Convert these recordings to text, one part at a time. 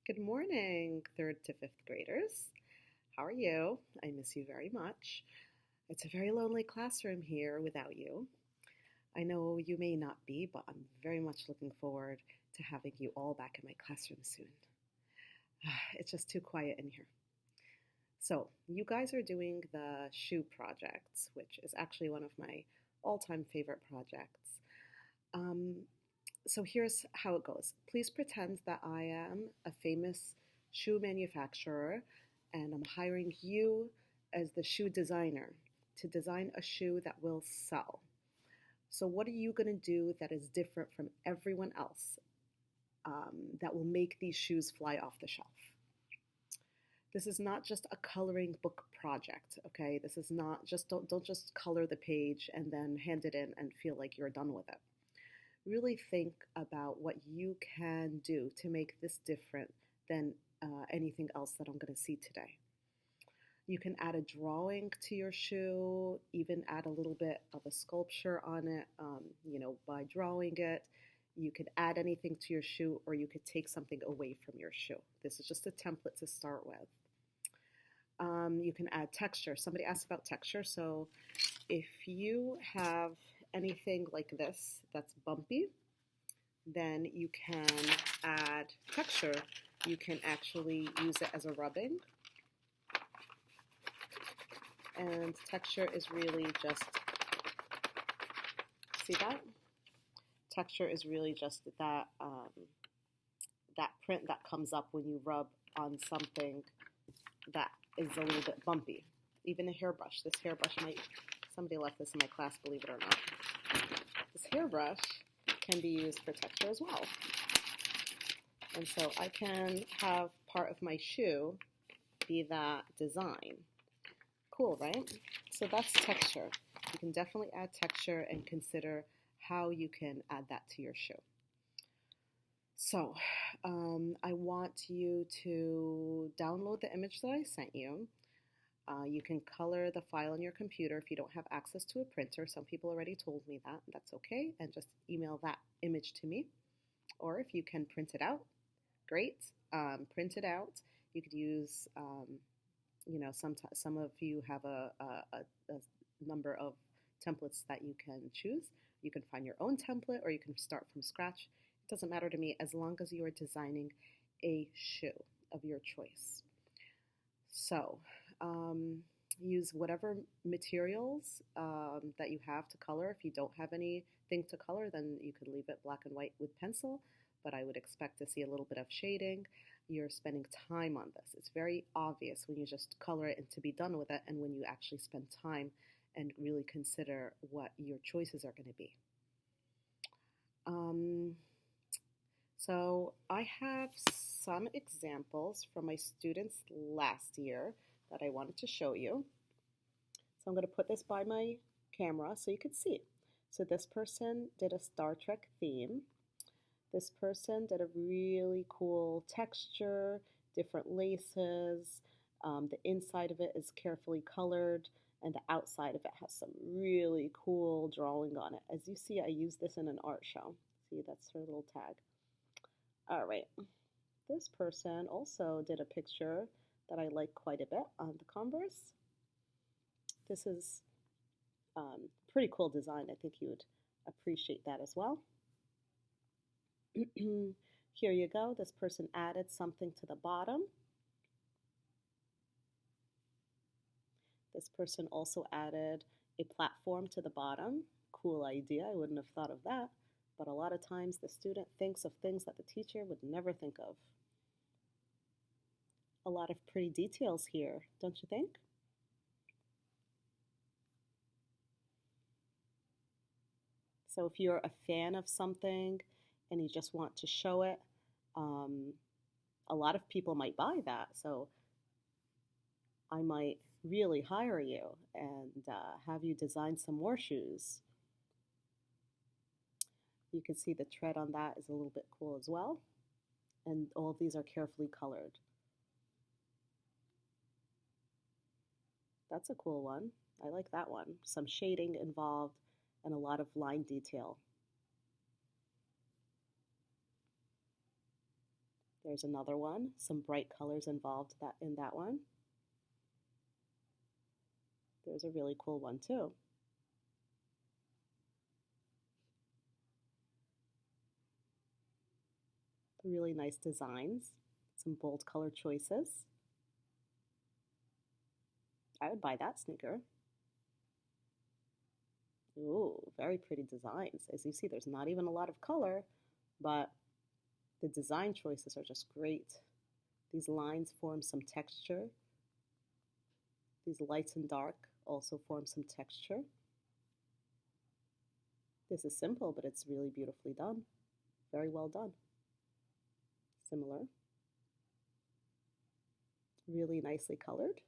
Good morning, third to fifth graders. How are you? I miss you very much. It's a very lonely classroom here without you. I know you may not be, but I'm very much looking forward to having you all back in my classroom soon. It's just too quiet in here. So, you guys are doing the shoe projects, which is actually one of my all time favorite projects. Um, so here's how it goes. Please pretend that I am a famous shoe manufacturer and I'm hiring you as the shoe designer to design a shoe that will sell. So, what are you going to do that is different from everyone else that will make these shoes fly off the shelf? This is not just a coloring book project, okay? This is not just don't just color the page and then hand it in and feel like you're done with it. Really think about what you can do to make this different than anything else that I'm going to see today. You can add a drawing to your shoe, even add a little bit of a sculpture on it, by drawing it. You could add anything to your shoe, or you could take something away from your shoe. This is just a template to start with. You can add texture. Somebody asked about texture. So if you have anything like this that's bumpy, then you can add texture. You can actually use it as a rubbing. And texture is really just, see that? Texture is really just that that print that comes up when you rub on something that is a little bit bumpy. Even a hairbrush. This hairbrush somebody left this in my class, believe it or not. This hairbrush can be used for texture as well. And so I can have part of my shoe be that design. Cool, right? So that's texture. You can definitely add texture and consider how you can add that to your shoe. So I want you to download the image that I sent you. You can color the file on your computer if you don't have access to a printer. Some people already told me that. That's okay. And just email that image to me. Or if you can print it out, great. Print it out. You could use, some of you have a number of templates that you can choose. You can find your own template or you can start from scratch. It doesn't matter to me as long as you are designing a shoe of your choice. So, use whatever materials that you have to color. If you don't have anything to color, then you can leave it black and white with pencil, but I would expect to see a little bit of shading. You're spending time on this. It's very obvious when you just color it and to be done with it, and when you actually spend time and really consider what your choices are going to be. So I have some examples from my students last year that I wanted to show you. So I'm going to put this by my camera so you could see. So this person did a Star Trek theme. This person did a really cool texture, different laces. The inside of it is carefully colored, and the outside of it has some really cool drawing on it. As you see, I used this in an art show. See, that's her little tag. All right. This person also did a picture that I like quite a bit on the Converse. This is pretty cool design. I think you would appreciate that as well. Here you go. This person added something to the bottom. This person also added a platform to the bottom. Cool idea. I wouldn't have thought of that. But a lot of times the student thinks of things that the teacher would never think of. A lot of pretty details here, don't you think? So if you're a fan of something and you just want to show it, a lot of people might buy that. So I might really hire you and have you design some more shoes. You can see the tread on that is a little bit cool as well. And all of these are carefully colored. That's a cool one. I like that one. Some shading involved and a lot of line detail. There's another one, some bright colors involved in that one. There's a really cool one too. Really nice designs, some bold color choices. I would buy that sneaker. Ooh, very pretty designs. As you see, there's not even a lot of color, but the design choices are just great. These lines form some texture. These lights and dark also form some texture. This is simple, but it's really beautifully done. Very well done. Similar. Really nicely colored.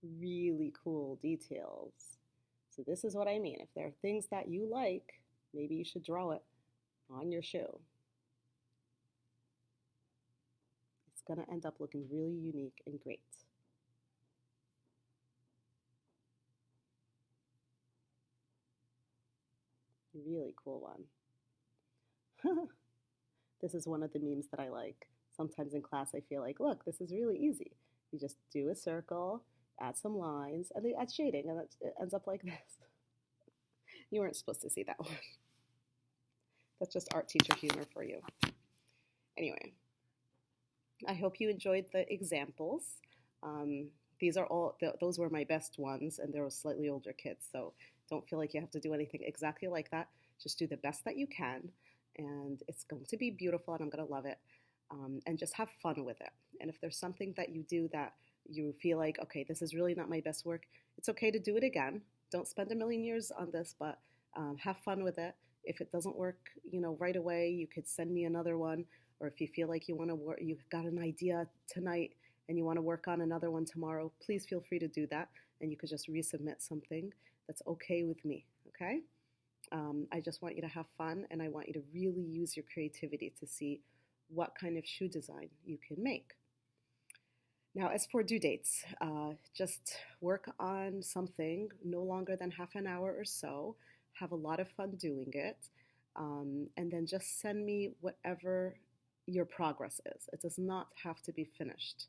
Really cool details. So this is what I mean. If there are things that you like, maybe you should draw it on your shoe. It's going to end up looking really unique and great. Really cool one. This is one of the memes that I like. Sometimes in class I feel like, look, this is really easy. You just do a circle, add some lines, and they add shading, and it ends up like this. You weren't supposed to see that one. That's just art teacher humor for you. Anyway, I hope you enjoyed the examples. These are those were my best ones, and they were slightly older kids, so don't feel like you have to do anything exactly like that. Just do the best that you can, and it's going to be beautiful, and I'm going to love it. And just have fun with it. And if there's something that you do that you feel like, okay, this is really not my best work, it's okay to do it again. Don't spend a million years on this, but have fun with it. If it doesn't work, right away, you could send me another one. Or if you feel like you want to work, you've got an idea tonight and you want to work on another one tomorrow, please feel free to do that. And you could just resubmit something that's okay with me, okay? I just want you to have fun, and I want you to really use your creativity to see what kind of shoe design you can make. Now, as for due dates, just work on something no longer than half an hour or so. Have a lot of fun doing it. And then just send me whatever your progress is. It does not have to be finished.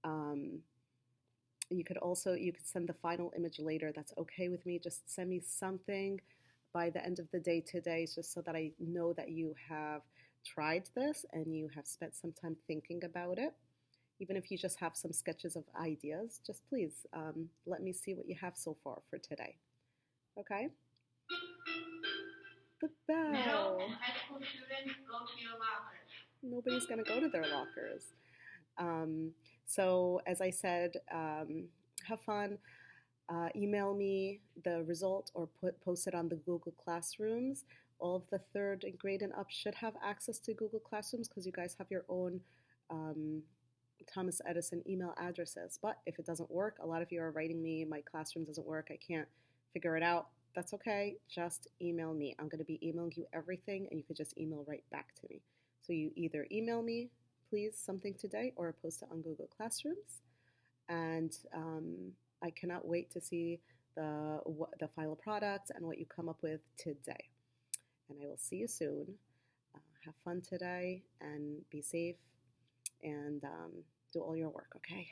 You could send the final image later. That's okay with me. Just send me something by the end of the day today, just so that I know that you have tried this and you have spent some time thinking about it. Even if you just have some sketches of ideas, just please let me see what you have so far for today. Okay? The bell. Middle and high school students, go to your lockers. Nobody's going to go to their lockers. So, as I said, have fun. Email me the result or post it on the Google Classrooms. All of the third grade and up should have access to Google Classrooms because you guys have your own Thomas Edison email addresses. But if it doesn't work, a lot of you are writing me, my classroom doesn't work, I can't figure it out. That's okay. Just email me. I'm going to be emailing you everything, and you could just email right back to me. So you either email me, please, something today, or post it on Google Classrooms. And I cannot wait to see the final product and what you come up with today. And I will see you soon. Have fun today and be safe and do all your work, okay?